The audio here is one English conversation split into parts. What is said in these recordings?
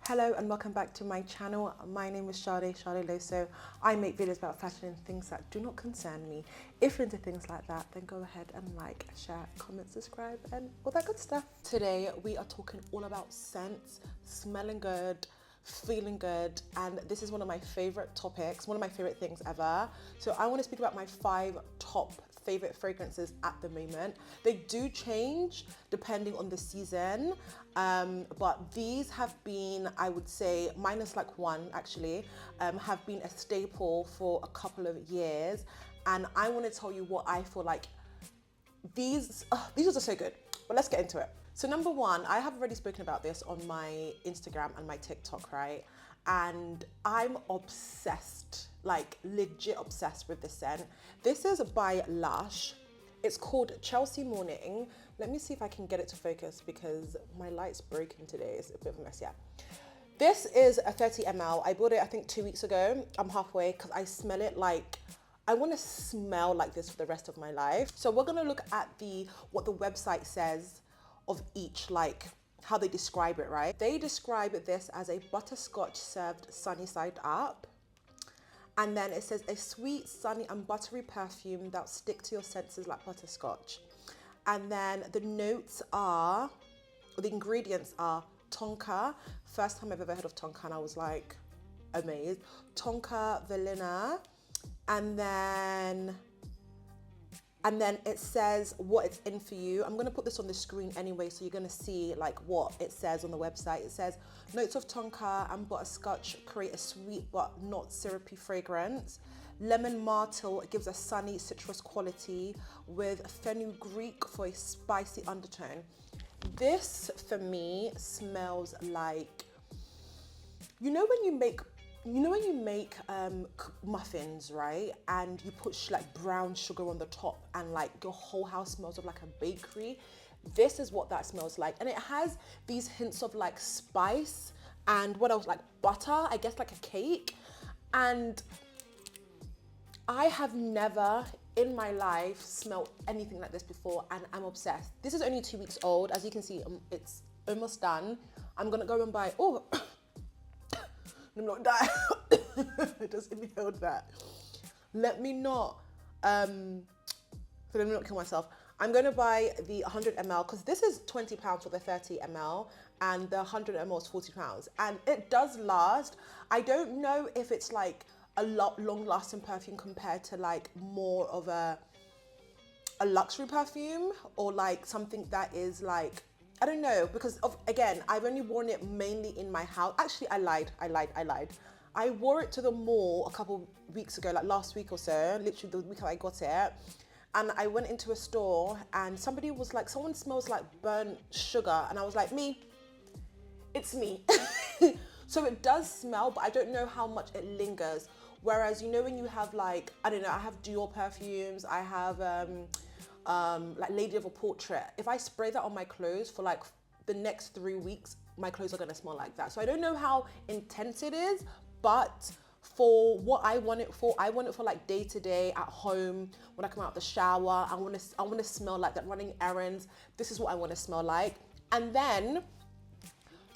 Hello and welcome back to my channel. My name is Shade Loso. I make videos about fashion and things that do not concern me. If you're into things like that, then go ahead and like, share, comment, subscribe and all that good stuff. Today we are talking all about scents, smelling good, feeling good, and this is one of my favorite topics, one of my favorite things ever. So I want to speak about my 5 top favorite fragrances at the moment. They do change depending on the season, but these have been, I would say, minus like one actually, have been a staple for a couple of years. And I want to tell you what I feel like these are so good, but let's get into it. So number one, I have already spoken about this on my Instagram and my TikTok, right? And I'm obsessed, like legit obsessed with this scent. This is by Lush. It's called Chelsea Morning. Let me see if I can get it to focus because my light's broken today. It's a bit of a mess, yeah. This is a 30 ml. I bought it, I think 2 weeks ago. I'm halfway because I smell it like, I want to smell like this for the rest of my life. So we're gonna look at what the website says of each, like how they describe it, right? They describe this as a butterscotch served sunny side up. And then it says a sweet, sunny and buttery perfume that will stick to your senses like butterscotch. And then the notes are, or the ingredients are tonka. First time I've ever heard of tonka and I was like amazed. Tonka, vanilla, and then it says what it's in for you. I'm gonna put this on the screen anyway, so you're gonna see like what it says on the website. It says notes of tonka and butterscotch create a sweet but not syrupy fragrance. Lemon myrtle gives a sunny citrus quality with fenugreek for a spicy undertone. This for me smells like, you know when you make muffins, right? And you put like brown sugar on the top and like your whole house smells of like a bakery. This is what that smells like. And it has these hints of like spice and what else, like butter, I guess like a cake. And I have never in my life smelled anything like this before and I'm obsessed. This is only 2 weeks old. As you can see, it's almost done. I'm gonna go and buy, oh, I'm not die. I just inhaled that. Let me not kill myself. I'm gonna buy the 100 ml because this is £20 for the 30 ml and the 100 ml is £40 and it does last. I don't know if it's like a lot long lasting perfume compared to like more of a luxury perfume or like something that is like, I don't know, because of, again, I've only worn it mainly in my house. Actually, I lied. I wore it to the mall a couple weeks ago, like last week or so, literally the week I got it. And I went into a store and somebody was like, someone smells like burnt sugar. And I was like, it's me. So it does smell, but I don't know how much it lingers. Whereas, you know, when you have like, I don't know, I have Dior perfumes, I have, like Lady of a Portrait. If I spray that on my clothes for like the next 3 weeks, my clothes are gonna smell like that. So I don't know how intense it is, but for what I want it for like day to day at home, when I come out of the shower, I wanna smell like that, running errands. This is what I wanna smell like. And then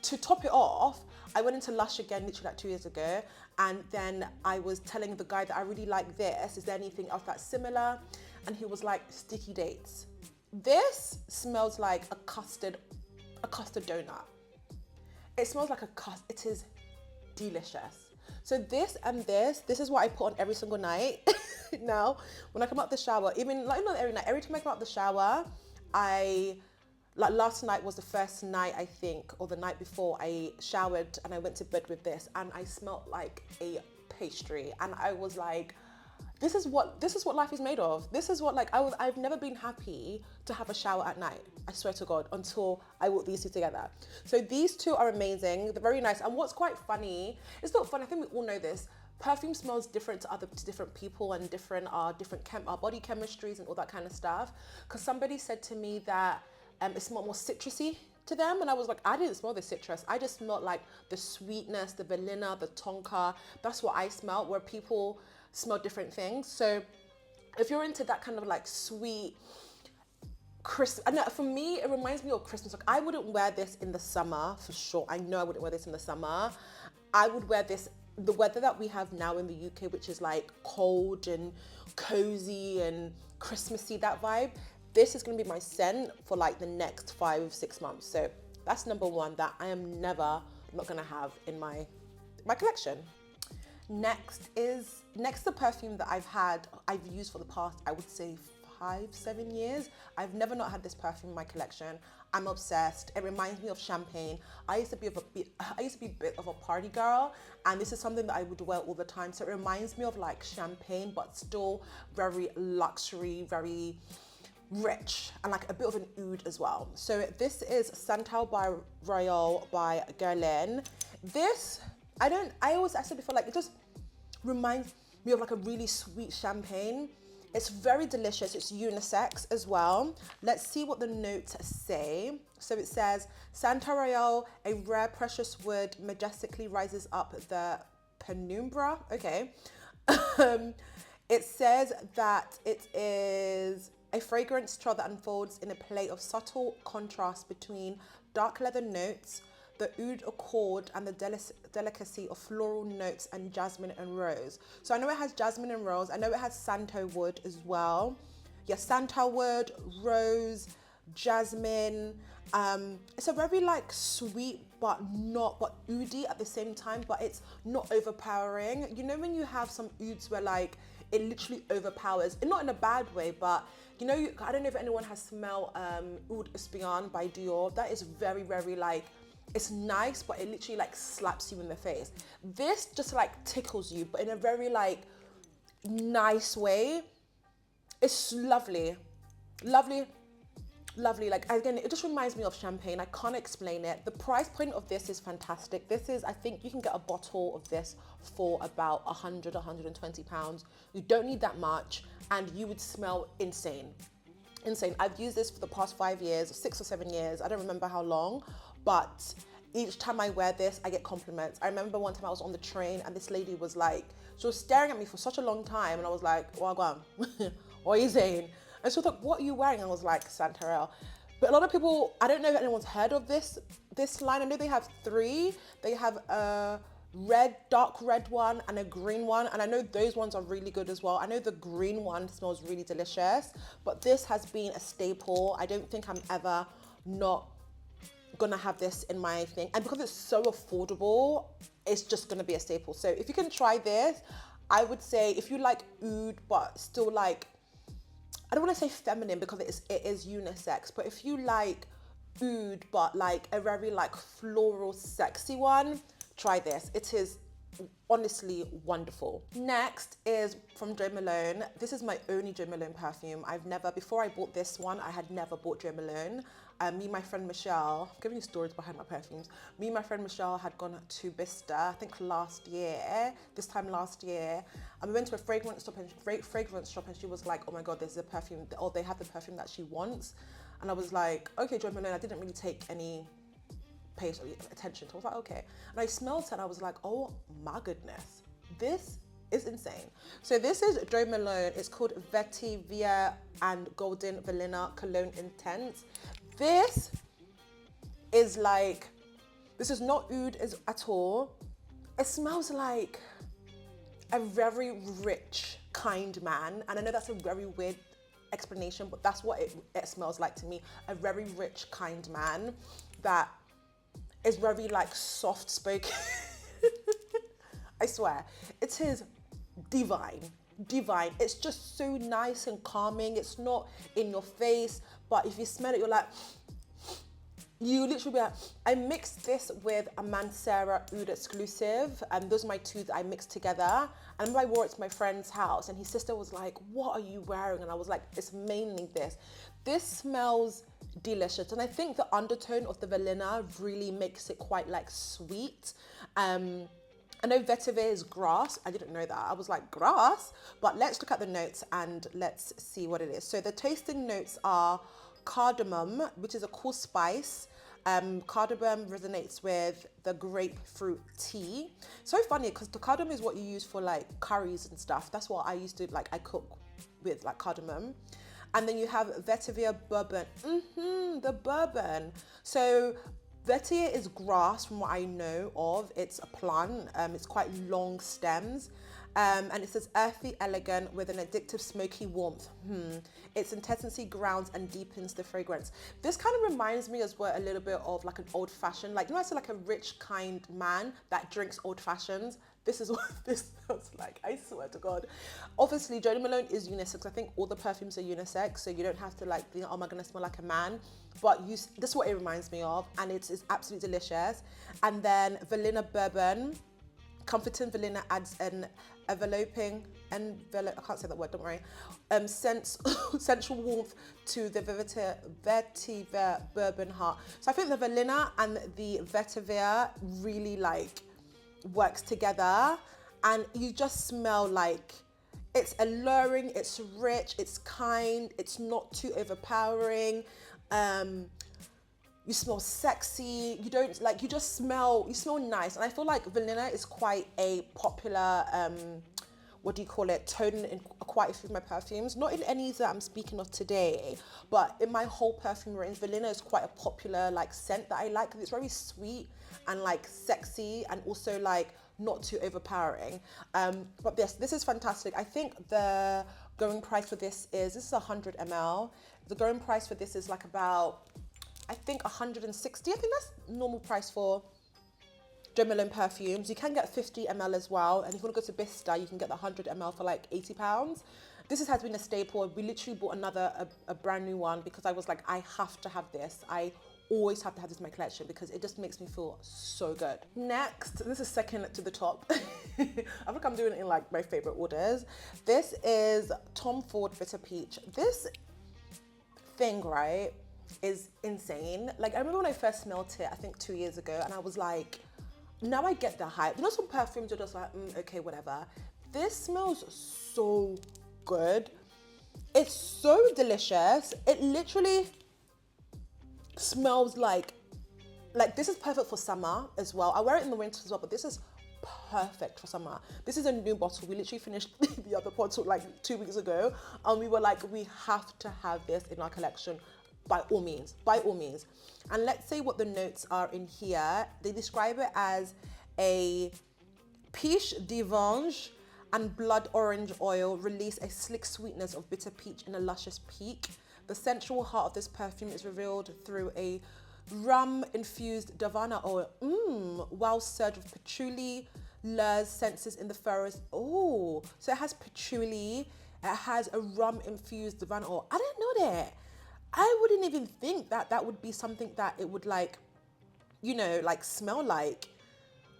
to top it off, I went into Lush again literally like 2 years ago, and then I was telling the guy that I really like this. Is there anything else that's similar? And he was like, sticky dates. This smells like a custard donut. It smells like it is delicious. So this and this is what I put on every single night. Now, when I come out the shower, even like not every night, every time I come out the shower, like last night was the first night I think, or the night before, I showered and I went to bed with this and I smelled like a pastry. And I was like, this is what life is made of. This is what, like, I've never been happy to have a shower at night, I swear to God, until I put these two together. So these two are amazing. They're very nice. And what's quite funny, it's not funny, I think we all know this, perfume smells different to different people and different body chemistries and all that kind of stuff. Because somebody said to me that it smelled more citrusy to them, and I was like, I didn't smell the citrus. I just smelled like the sweetness, the vanilla, the tonka. That's what I smelled, where people smell different things. So if you're into that kind of like sweet, Christmas. And for me, it reminds me of Christmas. Like I wouldn't wear this in the summer for sure. I know I wouldn't wear this in the summer. I would wear this, the weather that we have now in the UK, which is like cold and cozy and Christmassy, that vibe. This is gonna be my scent for like the next 5-6 months. So that's number one that I am never not gonna have in my collection. Next, the perfume that I've used for the past, I would say 5-7 years. I've never not had this perfume in my collection. I'm obsessed. It reminds me of champagne. I used to be a bit of a party girl, and this is something that I would wear all the time. So it reminds me of like champagne, but still very luxury, very rich, and like a bit of an oud as well. So this is Santal by Royal by Guerlain. This, I said before, like it just reminds me of like a really sweet champagne. It's very delicious. It's unisex as well. Let's see what the notes say. So it says, Santa Royal, a rare precious wood, majestically rises up the penumbra. Okay. It says that it is a fragrance trail that unfolds in a play of subtle contrast between dark leather notes, the oud accord, and the delicacy of floral notes and jasmine and rose. So I know it has jasmine and rose. I know it has santal wood as well. Yeah, santal wood, rose, jasmine. It's a very like sweet but oudy at the same time, but it's not overpowering. You know when you have some ouds where like it literally overpowers, and not in a bad way, but you know, I don't know if anyone has smelled Oud Espion by Dior. That is very, very like, it's nice, but it literally like slaps you in the face. This just like tickles you, but in a very like nice way. It's lovely, lovely, lovely. Like again, it just reminds me of champagne. I can't explain it. The price point of this is fantastic. This is, I think you can get a bottle of this for about 120 pounds. You don't need that much, and you would smell insane. Insane. I've used this for the past 5 years, 6 or 7 years. I don't remember how long, but each time I wear this, I get compliments. I remember one time I was on the train and this lady was like, she was staring at me for such a long time, and I was like, Wagwan, what are you saying? And she was like, what are you wearing? I was like, Santarelle. But a lot of people, I don't know if anyone's heard of this line. I know they have 3. They have a red, dark red one and a green one. And I know those ones are really good as well. I know the green one smells really delicious, but this has been a staple. I don't think I'm ever not gonna have this in my thing. And because it's so affordable, it's just gonna be a staple. So if you can try this, I would say if you like oud, but still like, I don't want to say feminine because it is unisex, but if you like oud, but like a very like floral, sexy one, try this. It is honestly wonderful. Next is from Jo Malone. This is my only Jo Malone perfume. Before I bought this one, I had never bought Jo Malone. Me and my friend Michelle, I'm giving you stories behind my perfumes. Me and my friend Michelle had gone to Bicester, I think this time last year. And we went to a fragrance shop and she was like, oh my God, there's a perfume, or they have the perfume that she wants. And I was like, okay, Jo Malone. I didn't really take any attention. So I was like, okay. And I smelled it and I was like, oh my goodness, this is insane. So this is Jo Malone. It's called Vetiver and Golden Vanilla Cologne Intense. This is not oud at all. It smells like a very rich, kind man. And I know that's a very weird explanation, but that's what it smells like to me. A very rich, kind man that is very like soft spoken. I swear, it is divine. It's just so nice and calming. It's not in your face, but if you smell it, you're like, you literally be like, I mixed this with a Mancera Oud exclusive, and those are my two that I mixed together. And I remember I wore it to my friend's house, and his sister was like, what are you wearing? And I was like, it's mainly this. This smells delicious, and I think the undertone of the vanilla really makes it quite like sweet. I know vetiver is grass. I didn't know that. I was like, grass? But let's look at the notes and let's see what it is. So the tasting notes are cardamom, which is a cool spice. Cardamom resonates with the grapefruit tea. So funny because the cardamom is what you use for like curries and stuff. That's what I used to like, I cook with like cardamom. And then you have Vetiver Bourbon. The bourbon. So vetiver is grass from what I know of. It's a plant. It's quite long stems. And it says earthy, elegant with an addictive smoky warmth. Its intensity grounds and deepens the fragrance. This kind of reminds me as well a little bit of like an old fashioned, like, you know, I say like a rich, kind man that drinks old fashions. This is what this smells like, I swear to God. Obviously, Jody Malone is unisex. I think all the perfumes are unisex, so you don't have to like think, oh, am I gonna smell like a man? But this is what it reminds me of, and it's absolutely delicious. And then Vanilla Bourbon. Comforting vanilla adds an I can't say that word, don't worry. Sensual warmth to the vetiver bourbon heart. So I think the vanilla and the vetiver really like works together, and you just smell like it's alluring, it's rich, it's kind, it's not too overpowering. You smell sexy. You don't like, you smell nice. And I feel like vanilla is quite a popular, what do you call it, tone in quite a few of my perfumes. Not in any that I'm speaking of today, but in my whole perfume range, vanilla is quite a popular like scent that I like, because it's very sweet and like sexy, and also like not too overpowering. But this is fantastic. I think the going price for this is 100 ml. The going price for this is like about, I think 160. I think that's normal price for Jo Malone perfumes. You can get 50 ml as well. And if you want to go to Bista, you can get the 100 ml for like £80. This has been a staple. We literally bought a brand new one because I was like, I have to have this. I always have to have this in my collection because it just makes me feel so good. Next, this is second to the top. I think I'm doing it in like my favorite orders. This is Tomford Bitter Peach. This thing, right, is insane. Like, I remember when I first smelled it, I think 2 years ago, and I was like, now I get the hype. You know, some perfumes are just like, okay, whatever. This smells so good. It's so delicious. It literally smells like this is perfect for summer as well. I wear it in the winter as well, but this is perfect for summer. This is a new bottle. We literally finished the other bottle like 2 weeks ago, and we were like, we have to have this in our collection. By all means. And let's say what the notes are in here. They describe it as a peach d'orange and blood orange oil release a slick sweetness of bitter peach in a luscious peak. The sensual heart of this perfume is revealed through a rum-infused davana oil. While surge of patchouli lures senses in the furrows. Oh, so it has patchouli. It has a rum-infused davana oil. I didn't know that. I wouldn't even think that that would be something that it would like, you know, like smell like.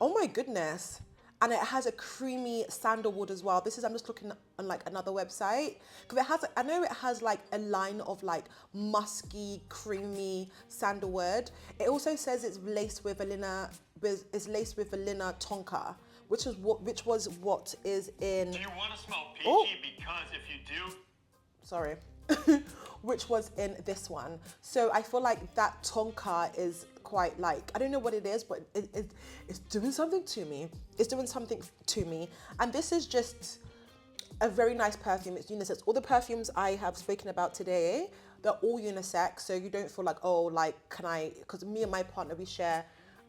Oh my goodness. And it has a creamy sandalwood as well. This is, I'm just looking on like another website. Because it has, I know it has like a line of like musky, creamy sandalwood. It also says it's laced with vanilla, tonka, which was what is in. Do you want to smell peachy? Oh. Because if you do. Sorry. Which was in this one. So I feel like that tonka is quite like, I don't know what it is, but it's doing something to me. It's doing something to me. And this is just a very nice perfume. It's unisex. All the perfumes I have spoken about today, they're all unisex. So you don't feel like, oh, like, can I, because me and my partner,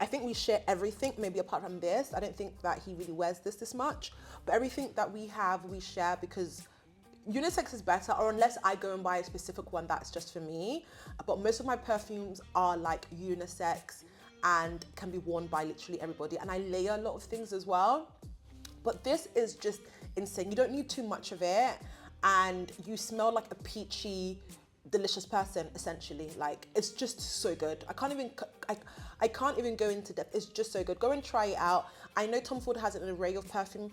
I think we share everything, maybe apart from this. I don't think that he really wears this much, but everything that we have, we share because unisex is better, or unless I go and buy a specific one that's just for me. But most of my perfumes are like unisex and can be worn by literally everybody. And I layer a lot of things as well. But this is just insane. You don't need too much of it. And you smell like a peachy, delicious person, essentially. Like, it's just so good. I can't even go into depth. It's just so good. Go and try it out. I know Tomford has an array of perfume.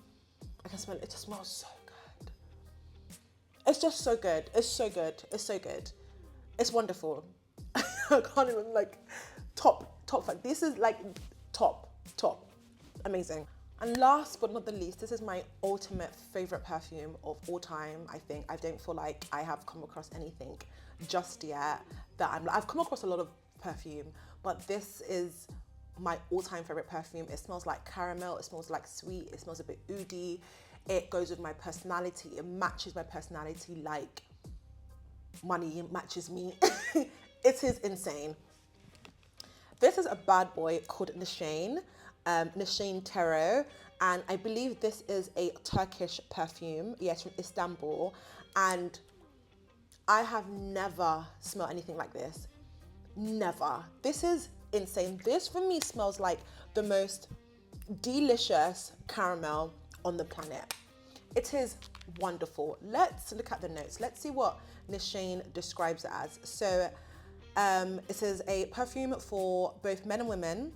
I can smell it. It just smells so good. It's just so good. It's so good. It's so good. It's wonderful. I can't even like top. This is like top. Amazing. And last but not the least, this is my ultimate favorite perfume of all time. I think I don't feel like I have come across anything just yet that I've come across a lot of perfume, but this is my all-time favorite perfume. It smells like caramel. It smells like sweet. It smells a bit oudi. It goes with my personality. It matches my personality like money matches me. It is insane. This is a bad boy called Nishane, Nishane Tero, and I believe this is a Turkish perfume. Yeah, it's from Istanbul, and I have never smelled anything like this. Never. This is insane. This for me smells like the most delicious caramel on the planet. It is wonderful. Let's look at the notes. Let's see what Nishane describes it as. So it is a perfume for both men and women.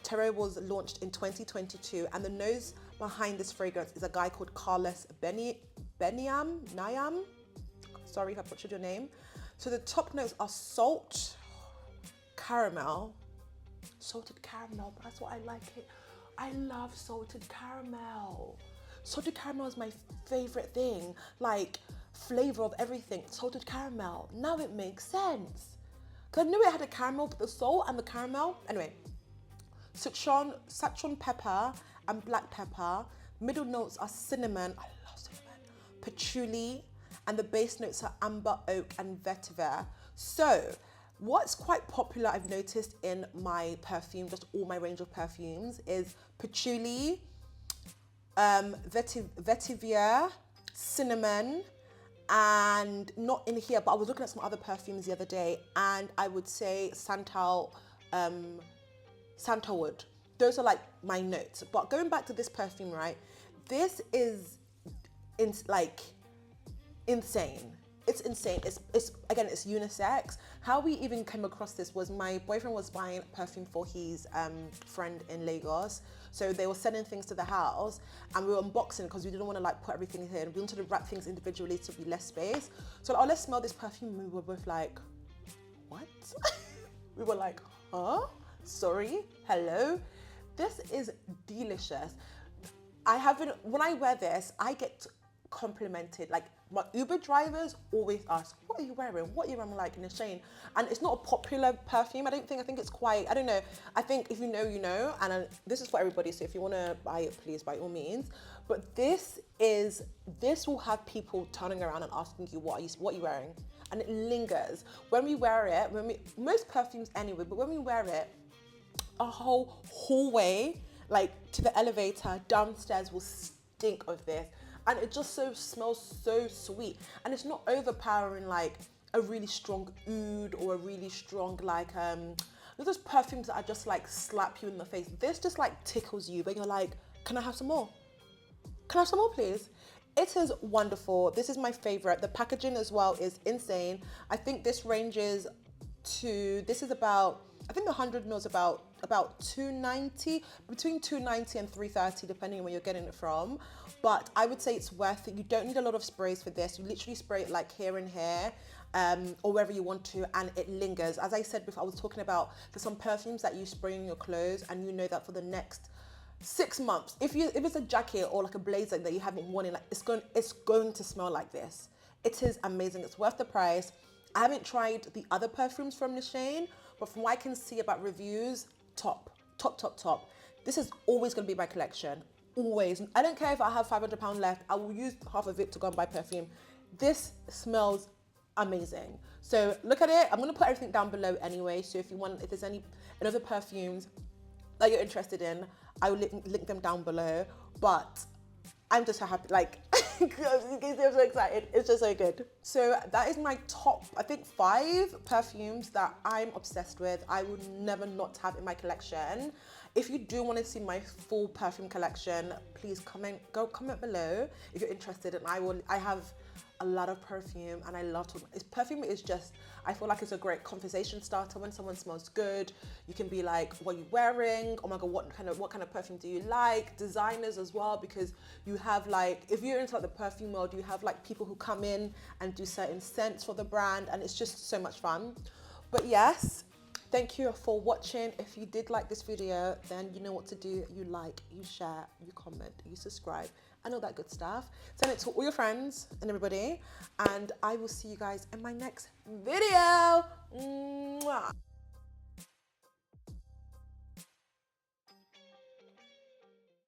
Tero was launched in 2022, and the nose behind this fragrance is a guy called Carlos Nayam. Sorry if I butchered your name. So the top notes are salt, caramel, salted caramel. That's what I like it. I love salted caramel. Salted caramel is my favorite thing. Like flavor of everything. Salted caramel. Now it makes sense. Cause I knew it had a caramel, but the salt and the caramel. Anyway, citron pepper and black pepper. Middle notes are cinnamon. I love cinnamon. Patchouli. And the base notes are amber, oak, and vetiver. So, what's quite popular I've noticed in my perfume, just all my range of perfumes, is patchouli, vetiver, cinnamon, and not in here, but I was looking at some other perfumes the other day, and I would say sandalwood. Those are like my notes. But going back to this perfume, right? This is insane. It's insane. It's again, it's unisex. How we even came across this was my boyfriend was buying perfume for his friend in Lagos. So they were sending things to the house, and we were unboxing because we didn't want to like put everything here. We wanted to wrap things individually to be less space. So like, oh, let's smell this perfume. We were both like, what? We were like, huh? Sorry, hello. This is delicious. When I wear this, I get complimented. Like my Uber drivers always ask, what are you wearing? What are you wearing? I'm like, Nishane. And it's not a popular perfume. I think it's quite, I don't know. I think if you know, you know. And this is for everybody. So if you want to buy it, please, by all means. But this will have people turning around and asking you, what are you wearing? And it lingers. When we wear it, most perfumes anyway, but when we wear it, a whole hallway, like to the elevator downstairs will stink of this. And it just smells so sweet. And it's not overpowering like a really strong oud or a really strong like, those perfumes that are just like slap you in the face. This just like tickles you, but you're like, can I have some more? Can I have some more, please? It is wonderful. This is my favorite. The packaging as well is insane. I think this ranges to, this is about, I think 100 mils about 290, between 290 and 330, depending on where you're getting it from. But I would say it's worth it. You don't need a lot of sprays for this. You literally spray it like here and here, or wherever you want to, and it lingers. As I said before, I was talking about, there's some perfumes that you spray in your clothes and you know that for the next 6 months, if it's a jacket or like a blazer that you haven't worn in, like it's going to smell like this. It is amazing. It's worth the price. I haven't tried the other perfumes from Nishane, but from what I can see about reviews, top. This is always going to be my collection. Always. I don't care if I have £500 left. I will use half of it to go and buy perfume. This smells amazing. So look at it. I'm going to put everything down below anyway. So if there's any other perfumes that you're interested in, I will link them down below. But I'm just so happy, like, because I'm so excited. It's just so good. So that is my top, I think, 5 perfumes that I'm obsessed with. I would never not have in my collection. If you do want to see my full perfume collection, please comment below if you're interested. And I have a lot of perfume, and I love to. Perfume is just, I feel like it's a great conversation starter. When someone smells good, you can be like, what are you wearing? Oh my God, what kind of perfume do you like? Designers as well, because you have like, if you're into like the perfume world, you have like people who come in and do certain scents for the brand, and it's just so much fun. But yes, thank you for watching. If you did like this video, then you know what to do. You like, you share, you comment, you subscribe, and all that good stuff. Send it to all your friends and everybody. And I will see you guys in my next video. Mwah.